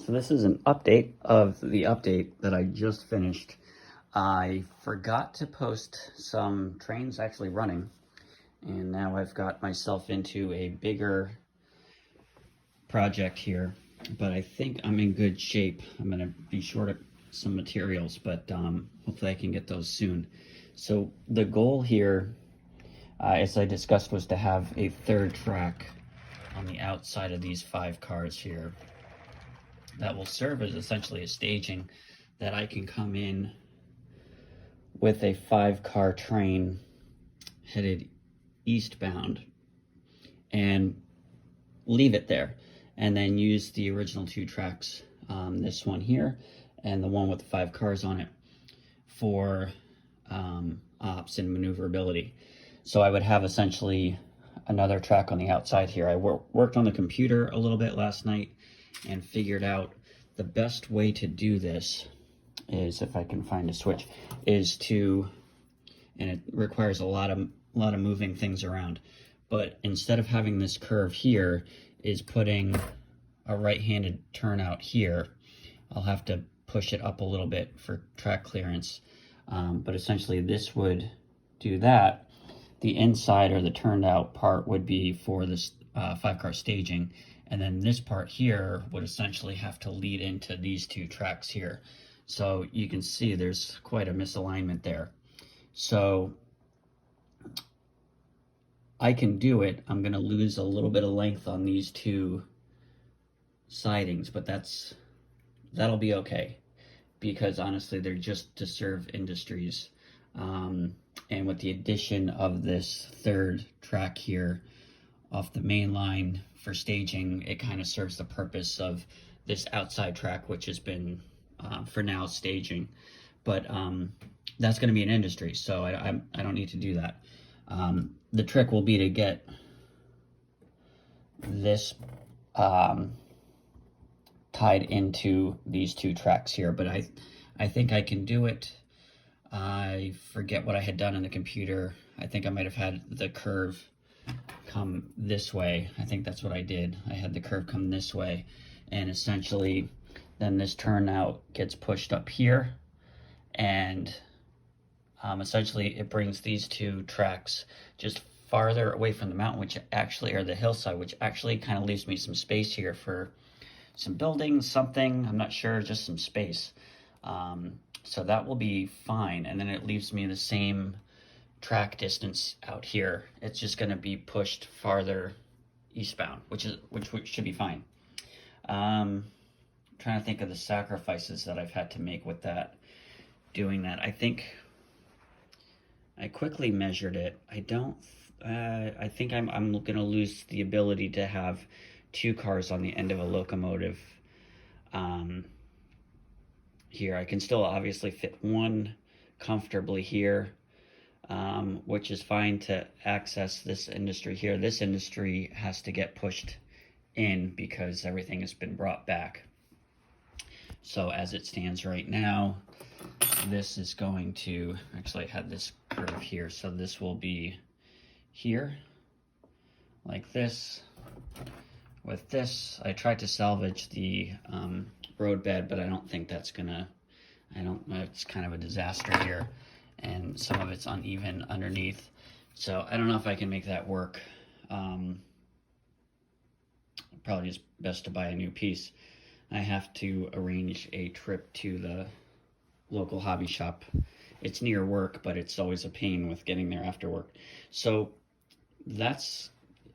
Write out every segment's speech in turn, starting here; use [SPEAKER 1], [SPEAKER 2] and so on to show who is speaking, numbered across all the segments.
[SPEAKER 1] So this is an update of the update that I just finished. I forgot to post some trains actually running, and now I've got myself into a bigger project here, but I think I'm in good shape. I'm going to be short of some materials, but hopefully I can get those soon. So the goal here, as I discussed, was to have a third track on the outside of these 5 cars here that will serve as essentially a staging that I can come in with a 5-car train headed eastbound and leave it there, and then use the original 2 tracks, this one here and the one with the 5 cars on it, for ops and maneuverability. So I would have essentially another track on the outside here. I worked on the computer a little bit last night and figured out the best way to do this is, if I can find a switch, is to, and it requires a lot of moving things around, but instead of having this curve here, is putting a right-handed turnout here. I'll have to push it up a little bit for track clearance, but essentially this would do that. The inside, or the turned out part, would be for this 5-car staging, and then this part here would essentially have to lead into these 2 tracks here. So you can see there's quite a misalignment there. So I can do it. I'm going to lose a little bit of length on these 2 sidings, but that'll be okay, because honestly they're just to serve industries. And with the addition of this 3rd track here off the main line for staging, it kind of serves the purpose of this outside track, which has been for now staging, but that's going to be an industry, so I don't need to do that. The trick will be to get this tied into these 2 tracks here, but I think I can do it. I forget what I had done in the computer. I think I might have had the curve come this way. I think that's what I did. I had the curve come this way, and essentially then this turnout gets pushed up here, and essentially it brings these 2 tracks just farther away from the mountain, which actually, or the hillside, which actually kind of leaves me some space here for some buildings, something, I'm not sure, just some space. So that will be fine, and then it leaves me the same track distance out here. It's just going to be pushed farther eastbound, which should be fine. Trying to think of the sacrifices that I've had to make with that, doing that. I think I quickly measured it. I think I'm going to lose the ability to have 2 cars on the end of a locomotive. Here I can still obviously fit 1 comfortably here, which is fine to access this industry here. This industry has to get pushed in because everything has been brought back. So as it stands right now, this is going to, actually I had this curve here, so this will be here, like this. With this, I tried to salvage the roadbed, but I don't think that's gonna, it's kind of a disaster here, and some of it's uneven underneath, so I don't know if I can make that work. Probably just best to buy a new piece. I have to arrange a trip to the local hobby shop. It's near work, but it's always a pain with getting there after work. So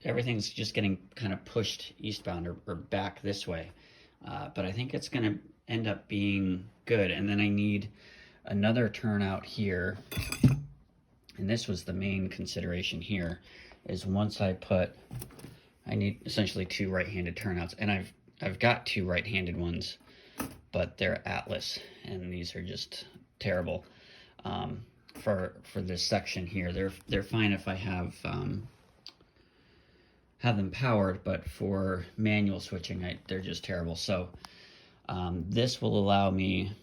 [SPEAKER 1] everything's just getting kind of pushed eastbound or back this way. But I think it's going to end up being good. And then I need another turnout here. And this was the main consideration here, is once I need essentially 2 right-handed turnouts. And I've got 2 right-handed ones, but they're Atlas, and these are just terrible for this section here. They're fine if I have them powered, but for manual switching, they're just terrible. So this will allow me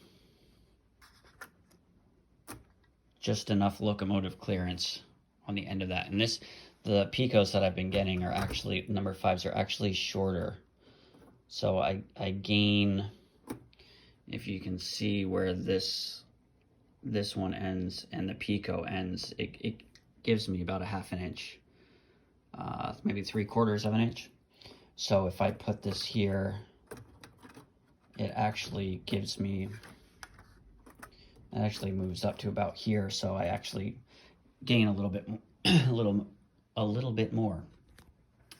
[SPEAKER 1] just enough locomotive clearance on the end of that. And the Picos that I've been getting are actually, number 5s are actually shorter. So I gain if you can see where this one ends and the Pico ends, it gives me about a half an inch, maybe 3/4 of an inch. So if I put this here, it actually gives me, it actually moves up to about here, so I actually gain a little bit, a little bit more.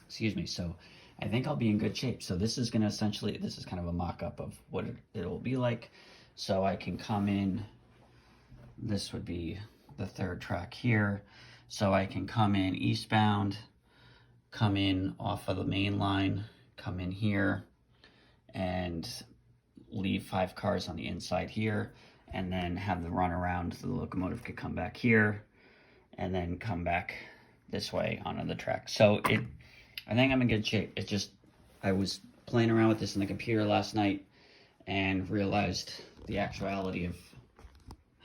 [SPEAKER 1] Excuse me. So I think I'll be in good shape. So this is going to essentially, this is kind of a mock-up of what it'll be like. So I can come in, this would be the third track here. So I can come in eastbound, come in off of the main line, come in here, and leave 5 cars on the inside here, and then have the run around so the locomotive could come back here, and then come back this way onto the track. So I think I'm in good shape. It's just, I was playing around with this in the computer last night and realized the actuality of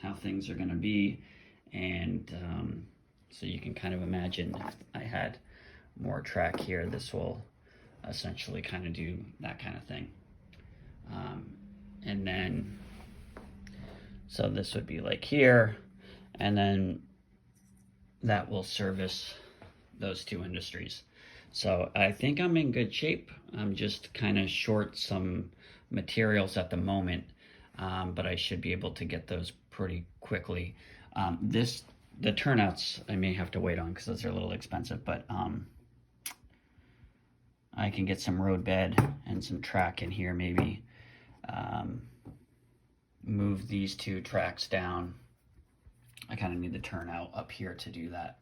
[SPEAKER 1] how things are going to be, and so you can kind of imagine if I had more track here, this will essentially kind of do that kind of thing. And then, so this would be like here, and then that will service those 2 industries. So I think I'm in good shape. I'm just kind of short some materials at the moment, but I should be able to get those pretty quickly. The turnouts I may have to wait on because those are a little expensive, but I can get some road bed and some track in here maybe. Move these 2 tracks down. I kind of need the turnout up here to do that.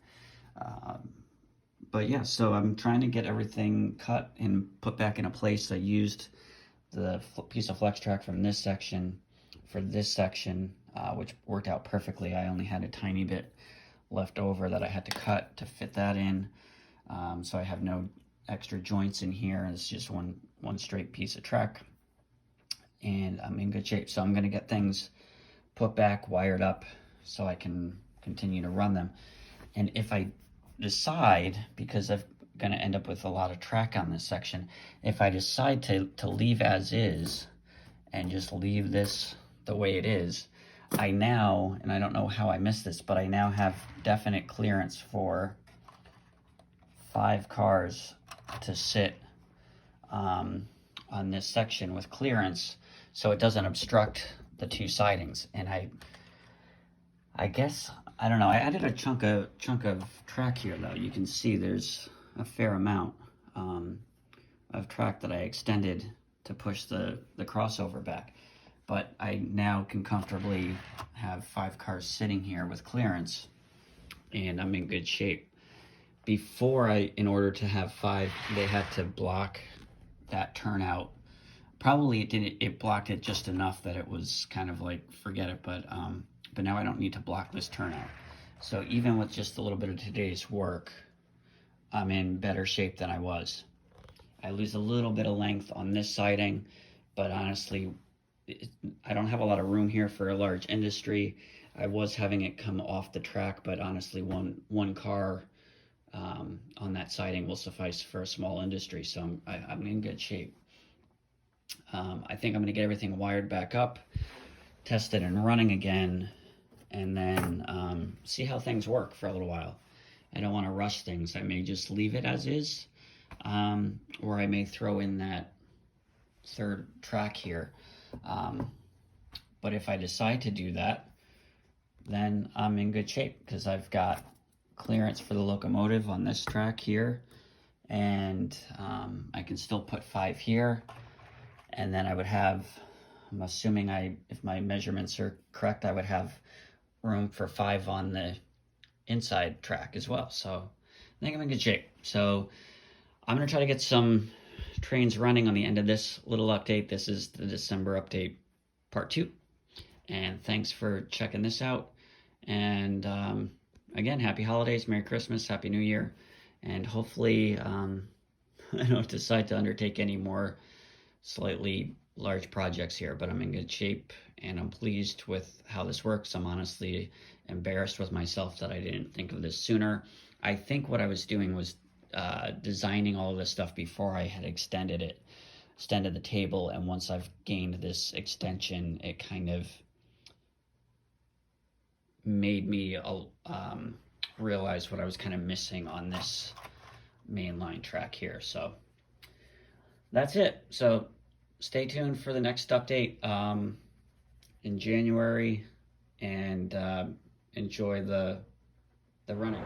[SPEAKER 1] But yeah, so I'm trying to get everything cut and put back in a place. I used the piece of flex track from this section for this section, which worked out perfectly. I only had a tiny bit left over that I had to cut to fit that in. So I have no extra joints in here. It's just one straight piece of track, and I'm in good shape. So I'm going to get things put back, wired up, so I can continue to run them. And if I decide, because I'm going to end up with a lot of track on this section, if I decide to leave as is and just leave this the way it is, I now, and I don't know how I missed this, but I now have definite clearance for 5 cars to sit on this section with clearance, so it doesn't obstruct the 2 sidings. And I guess, I don't know, I added a chunk of track here though. You can see there's a fair amount of track that I extended to push the crossover back. But I now can comfortably have 5 cars sitting here with clearance, and I'm in good shape. Before, in order to have 5, they had to block that turnout. Probably it blocked it just enough that it was kind of like, forget it, but now I don't need to block this turnout. So even with just a little bit of today's work, I'm in better shape than I was. I lose a little bit of length on this siding, but honestly, I don't have a lot of room here for a large industry. I was having it come off the track, but honestly, one car on that siding will suffice for a small industry, so I'm in good shape. I think I'm going to get everything wired back up, tested and running again, and then see how things work for a little while. I don't want to rush things. I may just leave it as is, or I may throw in that 3rd track here. But if I decide to do that, then I'm in good shape because I've got clearance for the locomotive on this track here, and I can still put 5 here, and then I would have, I'm assuming if my measurements are correct, I would have room for 5 on the inside track as well. So I think I'm in good shape. So I'm going to try to get some trains running on the end of this little update. This is the December update part 2. And thanks for checking this out. And again, happy holidays, Merry Christmas, Happy New Year. And hopefully I don't decide to undertake any more slightly large projects here, but I'm in good shape and I'm pleased with how this works. I'm honestly embarrassed with myself that I didn't think of this sooner. I think what I was doing was designing all of this stuff before I had extended it. extended the table, and once I've gained this extension, it kind of made me realize what I was kind of missing on this mainline track here. So that's it. So stay tuned for the next update in January, and enjoy the running.